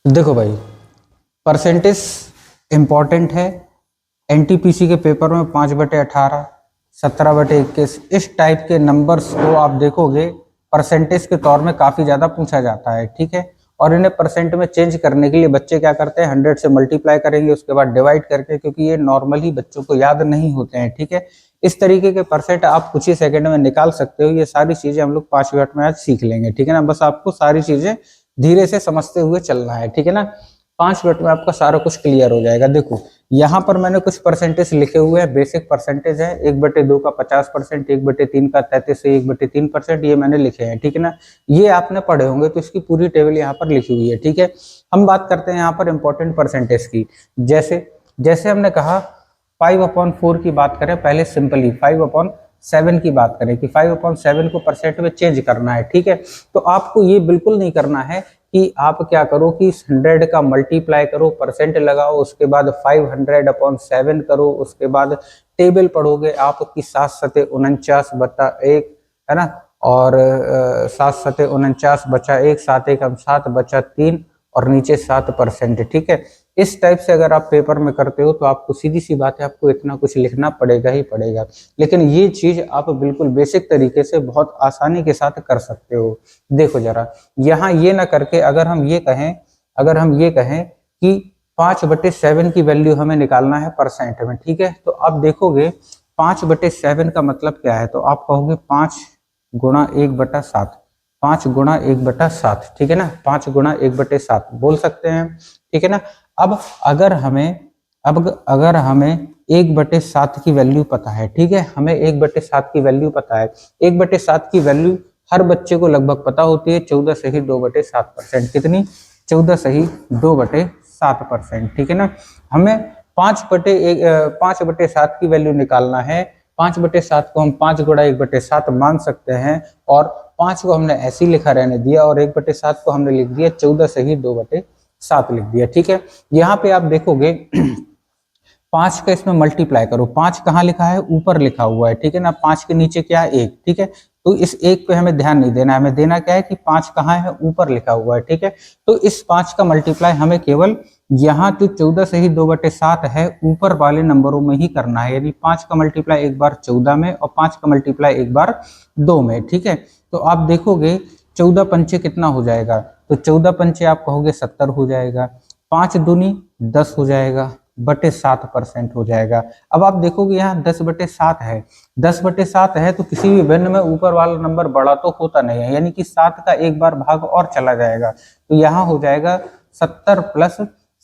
देखो भाई, percentage important है। एनटीपीसी के पेपर में 5/18, 17/21 इस टाइप के नंबर्स को आप देखोगे परसेंटेज के तौर में काफी ज्यादा पूछा जाता है, ठीक है। और इन्हें परसेंट में चेंज करने के लिए बच्चे क्या करते हैं, 100 से मल्टीप्लाई करेंगे, उसके बाद डिवाइड करके, क्योंकि ये नॉर्मली बच्चों को याद नहीं होते हैं, ठीक है। इस तरीके के परसेंट आप कुछ ही सेकंड में निकाल सकते हो। ये सारी चीजें हम लोग 5 मिनट में आज सीख लेंगे, ठीक है ना। बस आपको सारी चीजें धीरे से समझते हुए चलना है, ठीक है ना। 5 मिनट में आपका सारा कुछ क्लियर हो जाएगा। देखो, यहाँ पर मैंने कुछ परसेंटेज लिखे हुए हैं, बेसिक परसेंटेज है। 1/2 का 50%, 1/3 का 33 से 1/3%, ये मैंने लिखे हैं, ठीक है ना। ये आपने पढ़े होंगे, तो इसकी पूरी टेबल यहाँ पर लिखी हुई है, ठीक है। हम बात करते हैं यहाँ पर इंपॉर्टेंट परसेंटेज की। जैसे जैसे हमने कहा 5/4 की बात करें, पहले सिंपली 5/7 की बात करें कि 5/7 को परसेंट में चेंज करना है, ठीक है। तो आपको ये बिल्कुल नहीं करना है कि आप क्या करो कि 100 का मल्टीप्लाई करो, परसेंट लगाओ, उसके बाद 500/7 करो, उसके बाद टेबल पढ़ोगे आप कि 7×7 = 49/1, है ना। और 7×7 = 49 7 1 7 बचा 3 और नीचे 7%, ठीक है। इस टाइप से अगर आप पेपर में करते हो तो आपको सीधी सी बात है, आपको इतना कुछ लिखना पड़ेगा ही पड़ेगा। लेकिन ये चीज आप बिल्कुल बेसिक तरीके से बहुत आसानी के साथ कर सकते हो। देखो जरा, यहाँ ये ना करके अगर हम ये कहें कि 5/7 की वैल्यू हमें निकालना है परसेंट में, ठीक है। तो आप देखोगे 5/7 का मतलब क्या है, तो आप कहोगे 5×1/7, 5×1/7, ठीक है ना। 5×1/7 बोल सकते हैं, ठीक है ना। अब अगर हमें 1/7 की वैल्यू पता है, ठीक है, हमें 1/7 की वैल्यू पता है। 1/7 की वैल्यू हर बच्चे को लगभग पता होती है, 14 सही 2/7%। कितनी? 14 सही 2/7%, ठीक है ना। हमें 5/7 की वैल्यू निकालना है। 5/7 को हम 5×1/7 मान सकते हैं, और 5 को हमने ऐसे ही लिखा रहने दिया, और 1/7 को हमने लिख दिया 14 सही 2/7 लिख दिया, ठीक है। यहाँ पे आप देखोगे 5 का इसमें मल्टीप्लाई करो। 5 कहाँ लिखा है? ऊपर लिखा हुआ है, ठीक है ना। 5 के नीचे क्या है? 1, ठीक है। तो इस 1 पे हमें ध्यान नहीं देना है, हमें देना क्या है कि 5 कहाँ है? ऊपर लिखा हुआ है, ठीक है। तो इस 5 का मल्टीप्लाई हमें केवल यहाँ जो 14 से ही 2/7 है, ऊपर वाले नंबरों में ही करना है। यानी 5 का मल्टीप्लाई एक बार 14 में और 5 का मल्टीप्लाई एक बार 2 में, ठीक है। तो आप देखोगे 14 पंचे कितना हो जाएगा, तो 14 पंचे आप कहोगे 70 हो जाएगा। 5 दूनी 10 हो जाएगा, बटे 7% हो जाएगा। अब आप देखोगे यहाँ 10/7 है, 10/7 है, तो किसी भी भिन्न में ऊपर वाला नंबर बड़ा तो होता नहीं है, यानी कि 7 का एक बार भाग और चला जाएगा। तो यहाँ हो जाएगा 70 प्लस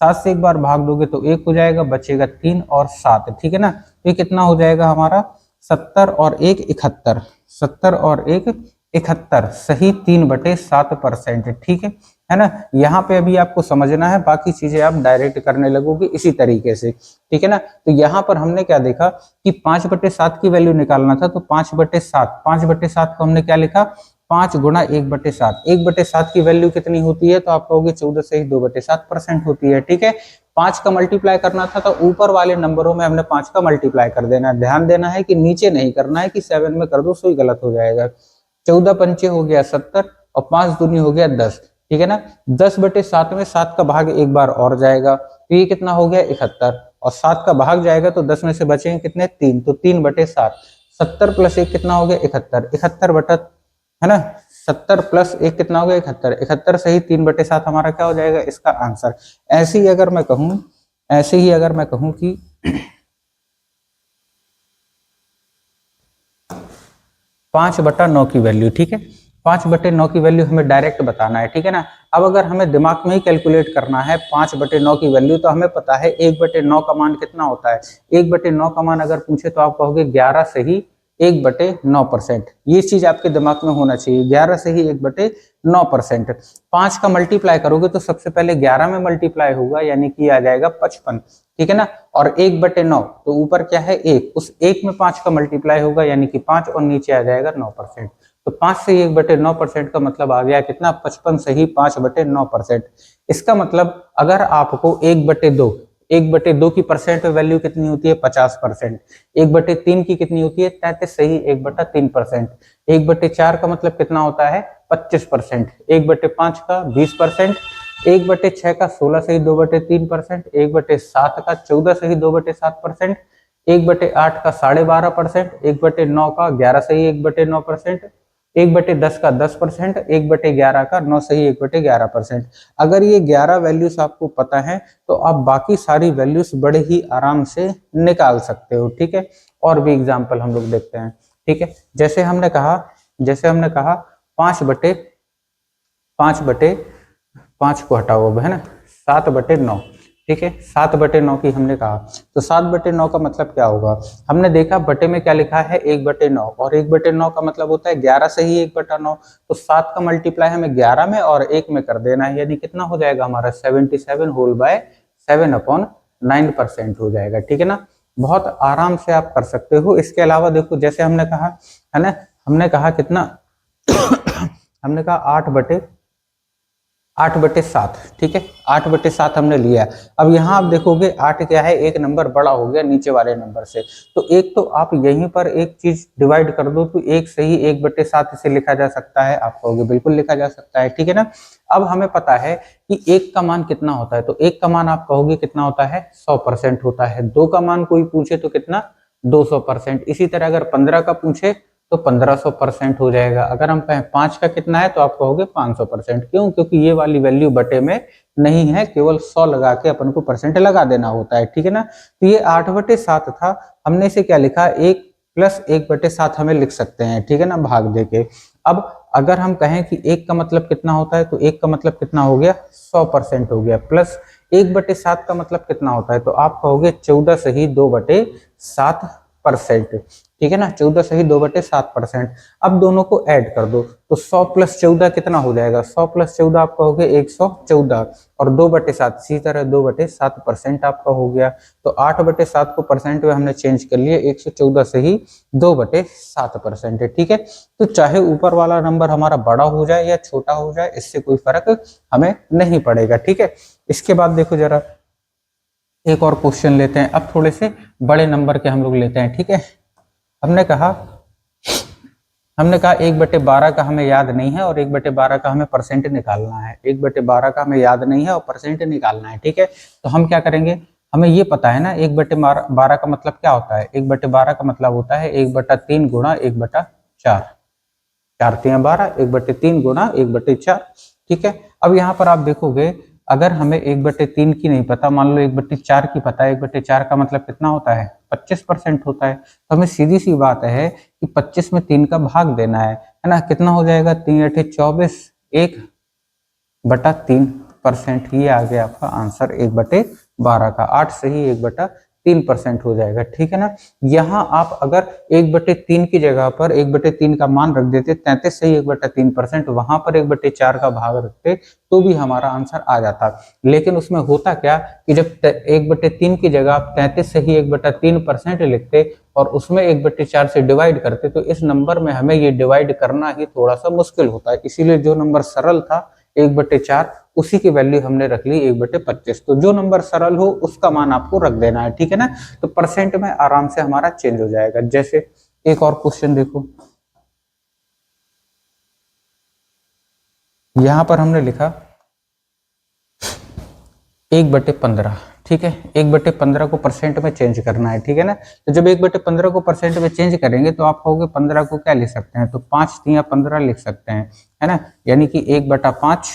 7 से एक बार भाग दोगे तो 1 हो जाएगा, बचेगा 3 और 7, ठीक है ना। तो ये कितना हो जाएगा हमारा? 70 और 1 71, 70 और 1 71 सही 3/7%, ठीक है ना। यहाँ पे अभी आपको समझना है, बाकी चीजें आप डायरेक्ट करने लगोगे इसी तरीके से, ठीक है ना। तो यहाँ पर हमने क्या देखा कि 5/7 की वैल्यू निकालना था, तो 5/7 को हमने क्या लिखा? 5×1/7। 1/7 की वैल्यू कितनी होती है? तो आप कहोगे 14 से ही 2/7% होती है, ठीक है। 5 का मल्टीप्लाई करना था, तो ऊपर वाले नंबरों में हमने 5 का मल्टीप्लाई कर देना है। ध्यान देना है कि नीचे नहीं करना है कि 7 में कर दो, सो ही गलत हो जाएगा। 14 पंचे हो गया 70 और 5 दूनी हो गया 10, ठीक है ना। 10/7 में 7 का भाग एक बार और जाएगा, तो ये कितना हो गया? 71, और 7 का भाग जाएगा तो 10 में से बचेंगे कितने? 3, तो 3/7। 70 प्लस 1 कितना हो गया? 71, 71 बटा, है ना। 70 प्लस 1 कितना हो गया? 71, 71 सही 3/7 हमारा क्या हो जाएगा इसका आंसर। ऐसे ही अगर मैं कहूं कि 5/9 की वैल्यू, ठीक है। 5/9 की वैल्यू हमें डायरेक्ट बताना है, ठीक है ना। अब अगर हमें दिमाग में ही कैलकुलेट करना है 5/9 की वैल्यू, तो हमें पता है 1/9 का मान कितना होता है। 1/9 का मान अगर पूछे तो आप कहोगे 11 से ही 1/9%। ये चीज आपके दिमाग में होना चाहिए, 11 से ही 1/9%। 5 का मल्टीप्लाई करोगे तो सबसे पहले 11 में मल्टीप्लाई होगा, यानी कि आ जाएगा 55, ठीक है ना। और 1/9 तो ऊपर क्या है? 1, उस 1 में 5 का मल्टीप्लाई होगा, यानी कि 5, और नीचे आ जाएगा 9%। तो 5 से 1/9% का मतलब आ गया कितना? 55 से ही 5/9%। इसका मतलब अगर आपको 1/2 की परसेंट वैल्यू कितनी होती है? 50%। 1/3 की कितनी होती है? 33 सही 1/3%। 1/4 का मतलब कितना होता है? 25%। 1/5 का 20%। 1/6 का 16 सही 2/3%, 1/7 का 14 सही 2/7%, 1/8 का 12.5%, 1/9 का 11 सही 1/9%, 1/10 का 10%, 1/11 का 9 सही 1/11%। अगर ये 11 वैल्यूज आपको पता है तो आप बाकी सारी वैल्यूज बड़े ही आराम से निकाल सकते हो। ठीक है, और भी एग्जाम्पल हम लोग देखते हैं। ठीक है, जैसे हमने कहा 5/5 को हटाओ अब, है ना, 7/9। ठीक है, 7/9 की हमने कहा, तो 7/9 का मतलब क्या होगा? हमने देखा बटे में क्या लिखा है 1/9, और 1/9 का मतलब होता है 11 से ही 1/9, तो 7 का मल्टीप्लाई हमें 11 में और 1 में कर देना है, यानी कितना हो जाएगा हमारा 77/7/9% हो जाएगा। ठीक है ना, बहुत आराम से आप कर सकते हो। इसके अलावा देखो, जैसे हमने कहा है ना, हमने कहा कितना हमने कहा 8/7। ठीक है, 8/7 हमने लिया। अब यहाँ आप देखोगे 8 क्या है, एक नंबर बड़ा हो गया नीचे वाले नंबर से, तो एक तो आप यहीं पर एक चीज डिवाइड कर दो, तो एक सही 1/7 इसे लिखा जा सकता है। आप कहोगे बिल्कुल लिखा जा सकता है। ठीक है ना, अब हमें पता है कि 1 का मान कितना होता है, तो 1 का मान आप कहोगे कितना होता है, 100% होता है। 2 का मान कोई पूछे तो कितना, 200%। इसी तरह अगर 15 का पूछे तो 1500% हो जाएगा। अगर हम कहें 5 का कितना है तो आप कहोगे 500%। क्यों? क्योंकि ये वाली वैल्यू बटे में नहीं है, केवल 100 लगा के अपन को परसेंट लगा देना होता है। ठीक है ना, तो ये 8/7 था, हमने इसे क्या लिखा, 1 + 1/7 हमें लिख सकते हैं। ठीक है ना, भाग देके। अब अगर हम कहें कि 1 का मतलब कितना होता है, तो 1 का मतलब कितना हो गया, 100% हो गया, प्लस 1/7 का मतलब कितना होता है, तो आप कहोगे 14 सही 2/7%। ठीक है ना, 14 सही 2/7%। अब दोनों को ऐड कर दो, तो 100 + 14 कितना हो जाएगा, 100 + 14 आपका हो गया 114, और 2/7 इसी तरह 2/7% आपका हो गया। तो 8/7 को परसेंट में हमने चेंज कर लिया, 114 सही 2/7% है। ठीक है, तो चाहे ऊपर वाला नंबर हमारा बड़ा हो जाए या छोटा हो जाए, इससे कोई फर्क हमें नहीं पड़ेगा। ठीक है, इसके बाद देखो जरा एक और क्वेश्चन लेते हैं। अब थोड़े से बड़े नंबर के हम लोग लेते हैं। ठीक है, हमने कहा 1/12 का हमें याद नहीं है, और 1/12 का हमें परसेंट निकालना है। 1/12 का हमें याद नहीं है और परसेंट निकालना है। ठीक है, तो हम क्या करेंगे, हमें ये पता है ना 1/12 का मतलब क्या होता है। 1/12 का मतलब होता है 1/3 गुणा 1/4, 4×3 = 12, 1/3 गुणा 1/4। ठीक है, अब यहाँ पर आप देखोगे, अगर हमें 1/3 की नहीं पता, मान लो 1/4 की पता है, 1/4 का मतलब कितना होता है, 25% होता है। तो हमें सीधी सी बात है कि 25 में 3 का भाग देना है ना, कितना हो जाएगा, 3×8 = 24, 1/3%। ये आ गया आपका आंसर 1/12 का, 8 सही 1/3% हो जाएगा। ठीक है ना, यहाँ आप अगर 1/3 की जगह पर 1/3 का मान रख देते, 33 सही 1/3%, वहां पर 1/4 का भाग रखते, तो भी हमारा आंसर आ जाता। लेकिन उसमें होता क्या कि जब 1/3 की जगह आप 33 सही 1/3% लिखते और उसमें 1/4 से डिवाइड करते, तो इस नंबर में हमें ये डिवाइड करना ही थोड़ा सा मुश्किल होता है। इसीलिए जो नंबर सरल था 1/4, उसी की वैल्यू हमने रख ली 1/25। तो जो नंबर सरल हो उसका मान आपको रख देना है। ठीक है ना, तो परसेंट में आराम से हमारा चेंज हो जाएगा। जैसे एक और क्वेश्चन देखो, यहां पर हमने लिखा 1/15। ठीक है, 1/15 को परसेंट में चेंज करना है। ठीक है ना, तो जब 1/15 को परसेंट में चेंज करेंगे तो आप कहोगे 15 को क्या लिख सकते हैं, तो 5×3 = 15 लिख सकते हैं, है ना, यानी कि 1/5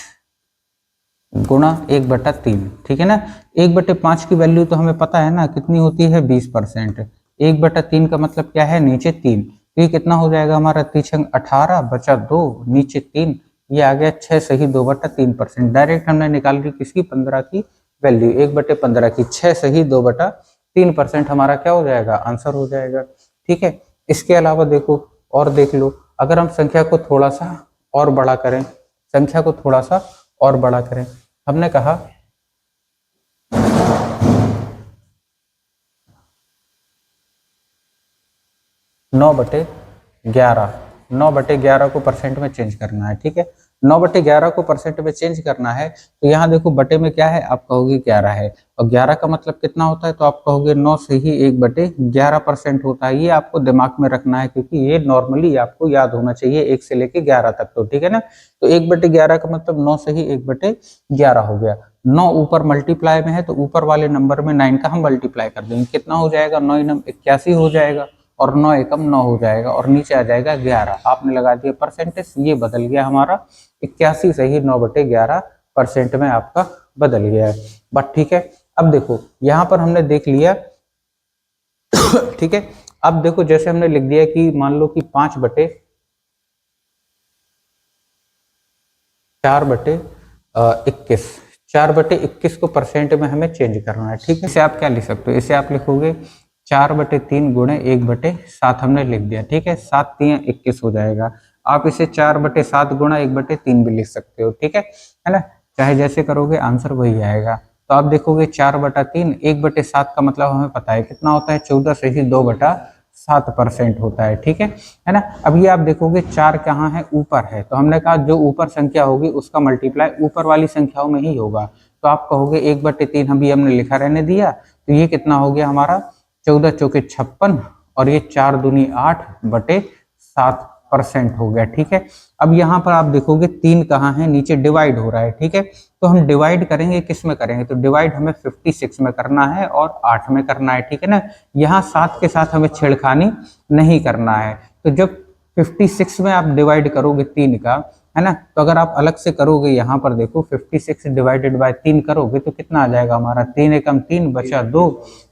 गुणा 1/3। ठीक है ना, 1/5 की वैल्यू तो हमें पता है ना कितनी होती है, 20%। 1/3 का मतलब क्या है, नीचे 3, तो ये कितना हो जाएगा हमारा, 3×6 = 18, बचा 2, नीचे 3, ये आ गया 6 सही 2/3%। डायरेक्ट हमने निकाल ली किसकी, 15 की वैल्यू, 1/15 की, 6 सही 2/3% हमारा क्या हो जाएगा, आंसर हो जाएगा। ठीक है, इसके अलावा देखो और देख लो, अगर हम संख्या को थोड़ा सा और बड़ा करें, संख्या को थोड़ा सा और बड़ा करें, हमने कहा 9/11, 9/11 को परसेंट में चेंज करना है। ठीक है, 9/11 को परसेंट में चेंज करना है तो यहाँ देखो बटे में क्या है, आप कहोगे 11 है, और 11 का मतलब कितना होता है, तो आप कहोगे 9 से ही 1/11% होता है। ये आपको दिमाग में रखना है, क्योंकि ये नॉर्मली आपको याद होना चाहिए 1 से लेके 11 तक, तो ठीक है ना। तो 1/11 का मतलब 9 से ही 1/11 हो गया। 9 ऊपर मल्टीप्लाई में है तो ऊपर वाले नंबर में 9 का हम मल्टीप्लाई कर देंगे, कितना हो जाएगा, 9 9 81 हो जाएगा, और 9 एकम 9 हो जाएगा, और नीचे आ जाएगा 11। आपने लगा दिया परसेंटेज, ये बदल गया हमारा 81 से ही 9/11% में आपका बदल गया है। बट ठीक है, अब देखो यहाँ पर हमने देख लिया ठीक है। अब देखो जैसे हमने लिख दिया कि मान लो कि 5/4/21, 4/21 को परसेंट में हमें चेंज करना है, ठीक है। इसे आप क्या लिख सकते हो, इसे आप लिखोगे 4/3 गुणे 1/7 हमने लिख दिया, ठीक है। 7 3 21 हो जाएगा। आप इसे 4/7 गुणा 1/3 भी लिख सकते हो, ठीक है ना। चाहे जैसे करोगे आंसर वही आएगा। तो आप देखोगे 4/3, 1/7 का मतलब हमें पता है कितना होता है, 14 से ही 2/7% होता है, ठीक है ना। अब ये आप देखोगे 4 कहाँ है, ऊपर है, तो हमने कहा जो ऊपर संख्या होगी उसका मल्टीप्लाई ऊपर वाली संख्याओं में ही होगा। तो आप कहोगे 1/3 हमने लिखा रहने दिया, तो ये कितना हो गया हमारा 14 चौके 56, और ये 4 दूनी 8/7% हो गया, ठीक है। अब यहाँ पर आप देखोगे 3 कहाँ है, नीचे डिवाइड हो रहा है, ठीक है। तो हम डिवाइड करेंगे, किस में करेंगे, तो डिवाइड हमें 56 में करना है और 8 में करना है, ठीक है ना। यहाँ 7 के साथ हमें छेड़खानी नहीं करना है। तो जब 56 में आप डिवाइड करोगे 3 का, है ना, तो अगर आप अलग से करोगे यहाँ पर देखो 56 डिवाइडेड बाय 3 करोगे तो कितना आ जाएगा हमारा, 3 एकम 3 बचा 2,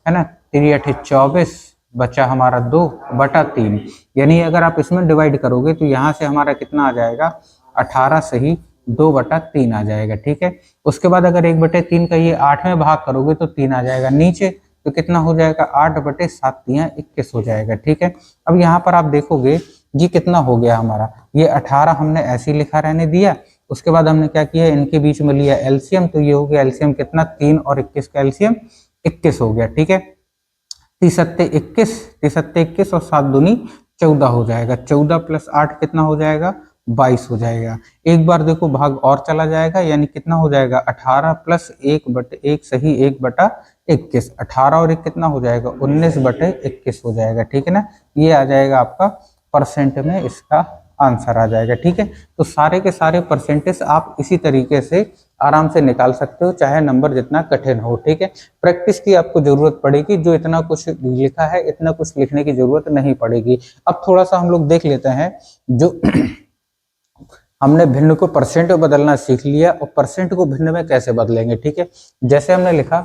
है ना, 3 8 24 बचा हमारा 2/3। यानी अगर आप इसमें डिवाइड करोगे तो यहाँ से हमारा कितना आ जाएगा, 18 से ही 2/3 आ जाएगा, ठीक है। उसके बाद अगर 1/3 का ये 8 में भाग करोगे तो 3 आ जाएगा नीचे, तो कितना हो जाएगा, 8/7 21 हो जाएगा, ठीक है। अब यहाँ पर आप देखोगे ये कितना हो गया हमारा, ये 18 हमने ऐसे ही लिखा रहने दिया। उसके बाद हमने क्या किया, इनके बीच में लिया एलसीएम, तो ये हो गया एलसीएम कितना, 3 और 21 का एलसीएम 21 हो गया, ठीक है। 3 7 21 और 7 दूनी 14 हो जाएगा, 14 प्लस 8 कितना हो जाएगा, 22 हो जाएगा। एक बार देखो भाग और चला जाएगा, यानी कितना हो जाएगा, 18 प्लस 1/1 सही 1/21, 18 और 1 कितना हो जाएगा, 19/21 हो जाएगा, ठीक है ना। ये आ जाएगा आपका परसेंट में, इसका आंसर आ जाएगा, ठीक है। तो सारे के सारे परसेंटेज आप इसी तरीके से आराम से निकाल सकते हो, चाहे नंबर जितना कठिन हो, ठीक है। प्रैक्टिस की आपको जरूरत पड़ेगी, जो इतना कुछ लिखा है इतना कुछ लिखने की जरूरत नहीं पड़ेगी। अब थोड़ा सा हम लोग देख लेते हैं, जो हमने भिन्न को परसेंट में बदलना सीख लिया, और परसेंट को भिन्न में कैसे बदलेंगे, ठीक है। जैसे हमने लिखा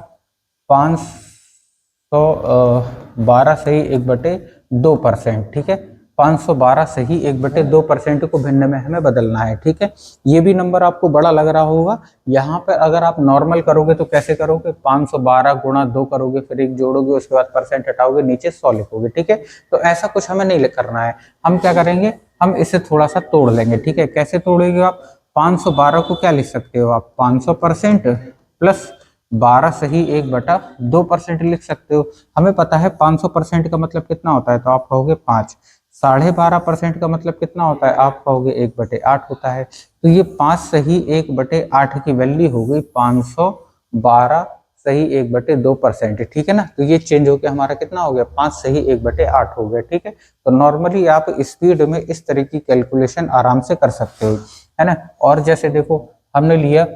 512 सही 1/2%, ठीक है। 512 सही 1/2% को भिन्न में हमें बदलना है, ठीक है। ये भी नंबर आपको बड़ा लग रहा होगा। यहाँ पर अगर आप नॉर्मल करोगे तो कैसे करोगे, 512 गुणा 2 करोगे, फिर 1 जोड़ोगे, उसके बाद परसेंट हटाओगे, नीचे 100 लिखोगे, ठीक है। तो ऐसा कुछ हमें नहीं करना है। हम क्या करेंगे, हम इसे थोड़ा सा तोड़ लेंगे, ठीक है। कैसे तोड़ेंगे आप, 512 को क्या लिख सकते हो आप, 500% प्लस 12 सही 1/2% लिख सकते हो। हमें पता है 500% का मतलब कितना होता है, तो आप कहोगे 5। 12.5% का मतलब कितना होता है, आप कहोगे 1/8 होता है। तो ये 5 सही 1/8 की वैल्यू हो गई 512 सही 1/2%, ठीक है ना। तो ये चेंज होकर हमारा कितना हो गया, 5 सही 1/8 हो गया, ठीक है। तो नॉर्मली आप स्पीड में इस तरह की कैलकुलेशन आराम से कर सकते हो, है ना। और जैसे देखो हमने लिया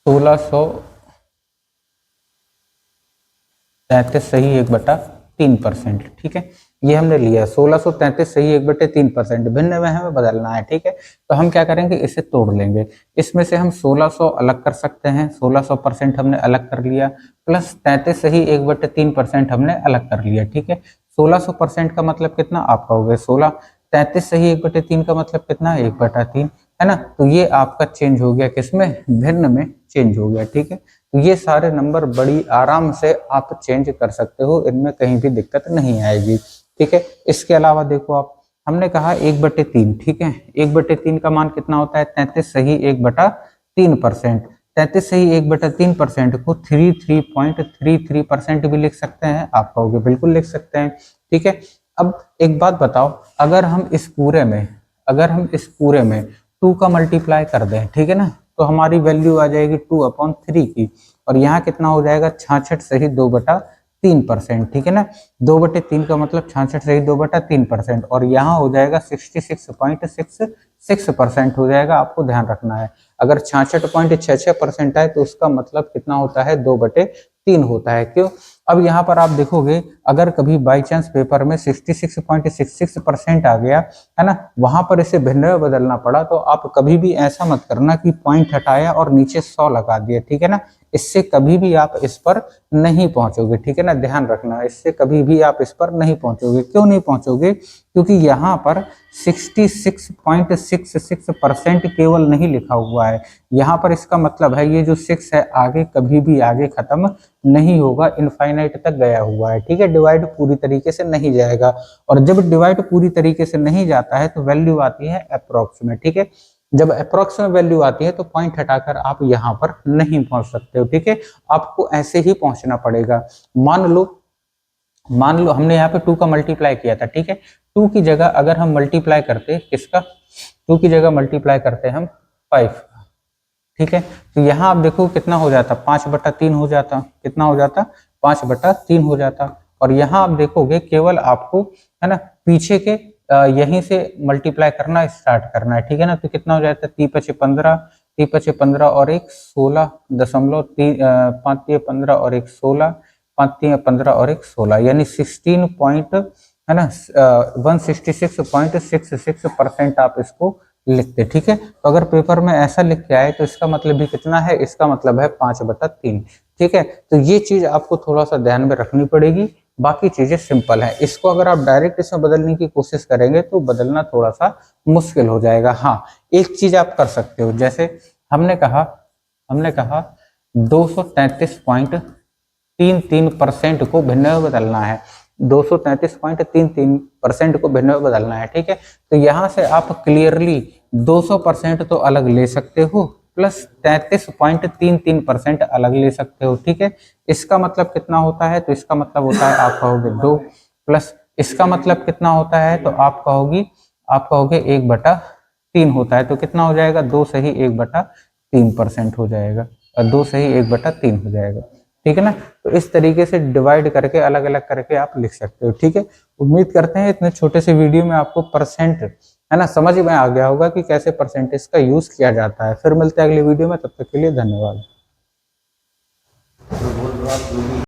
1633 सही 1/3%, ठीक है। ये हमने लिया 1633 सही 1/3%, भिन्न में हमें बदलना है, ठीक है। तो हम क्या करेंगे, इसे तोड़ लेंगे। इसमें से हम 1600 अलग कर सकते हैं, 1600% हमने अलग कर लिया, प्लस 33 सही 1/3% हमने अलग कर लिया, ठीक है। 1600% का मतलब कितना, आप कहोगे 16, 33 सही 1/3 का मतलब कितना, 1/3, है ना। तो ये आपका चेंज हो गया, किसमें, भिन्न में चेंज हो गया, ठीक है। तो ये सारे नंबर बड़ी आराम से आप चेंज कर सकते हो, इनमें कहीं भी दिक्कत नहीं आएगी, ठीक है। इसके अलावा देखो आप, हमने कहा 1/3, ठीक है। 1/3 का मान कितना होता है, 33 सही 1/3%। 33 सही 1/3% को 33.33% भी लिख सकते हैं, आप कहोगे बिल्कुल लिख सकते हैं, ठीक है। अब एक बात बताओ, अगर हम इस पूरे में अगर हम इस पूरे में 2 का मल्टीप्लाई कर दें, ठीक है ना, तो हमारी वैल्यू आ जाएगी 2/3 की, और यहाँ कितना हो जाएगा 66 सही 2/3%, ठीक है ना। 2/3 का मतलब 66 सही 2/3%, और यहाँ हो जाएगा 66.66% हो जाएगा। आपको ध्यान रखना है, अगर 66.66% है तो उसका मतलब कितना होता है 2/3 होता है। क्यों? अब यहाँ पर आप देखोगे, अगर कभी बाई चांस पेपर में 66.66% आ गया है ना, वहां पर इसे भिन्न में बदलना पड़ा, तो आप कभी भी ऐसा मत करना कि पॉइंट हटाया और नीचे 100 लगा दिया, ठीक है ना। इससे कभी भी आप इस पर नहीं पहुंचोगे, ठीक है ना, ध्यान रखना, इससे कभी भी आप इस पर नहीं पहुंचोगे। क्यों नहीं पहुंचोगे? क्योंकि यहाँ पर 66.66% केवल नहीं लिखा हुआ है, यहाँ पर इसका मतलब है ये जो 6 है आगे कभी भी आगे खत्म नहीं होगा, इनफाइनाइट तक गया हुआ है, ठीक है, डिवाइड पूरी तरीके से नहीं जाएगा। और जब डिवाइड पूरी तरीके से नहीं जाता है तो वैल्यू आती है अप्रोक्स में, ठीक है। जब अप्रोक्स में वैल्यू आती है तो पॉइंट हटाकर आप यहाँ पर नहीं पहुंच सकते हो, ठीक है, आपको ऐसे ही पहुंचना पड़ेगा। मान लो हमने यहाँ पे 2 का मल्टीप्लाई किया था, ठीक है, 2 की जगह अगर हम मल्टीप्लाई करते किसका, 2 की जगह मल्टीप्लाई करते हम 5, ठीक है, तो यहाँ आप देखो कितना हो जाता, 5/3 हो जाता, कितना हो जाता, 5/3 हो जाता। और यहाँ आप देखोगे केवल आपको है ना पीछे के यहीं से मल्टीप्लाई करना स्टार्ट करना है, ठीक है ना, तो कितना हो जाता है 3×5=15, 3×5=15 और 1 16.5×15 और 1 16, 5×3=15 और 1 16, यानी 16 पॉइंट है ना 166.66% आप इसको लिखते, ठीक है। तो अगर पेपर में ऐसा लिख के आए तो इसका मतलब भी कितना है, इसका मतलब है 5/3, ठीक है। तो ये चीज आपको थोड़ा सा ध्यान में रखनी पड़ेगी, बाकी चीजें सिंपल है। इसको अगर आप डायरेक्ट इसमें बदलने की कोशिश करेंगे तो बदलना थोड़ा सा मुश्किल हो जाएगा। हाँ, एक चीज आप कर सकते हो, जैसे हमने कहा 233.33% को भिन्न में बदलना है, 233.33% को भिन्न में बदलना है, ठीक है। तो यहाँ से आप क्लियरली 200% तो अलग ले सकते हो, प्लस 33.33% अलग ले सकते हो, ठीक है। इसका मतलब कितना होता है, तो इसका मतलब होता है आप कहोगे 2, प्लस इसका मतलब कितना होता है, तो आप कहोगे 1/3 होता है, तो कितना हो जाएगा 2 सही 1/3% हो जाएगा, और 2 सही 1/3 हो जाएगा, ठीक है ना। तो इस तरीके से डिवाइड करके अलग अलग करके आप लिख सकते हो, ठीक है। उम्मीद करते हैं इतने छोटे से वीडियो में आपको परसेंट है ना समझ में आ गया होगा कि कैसे परसेंटेज का यूज किया जाता है। फिर मिलते हैं अगले वीडियो में, तब तक के लिए धन्यवाद।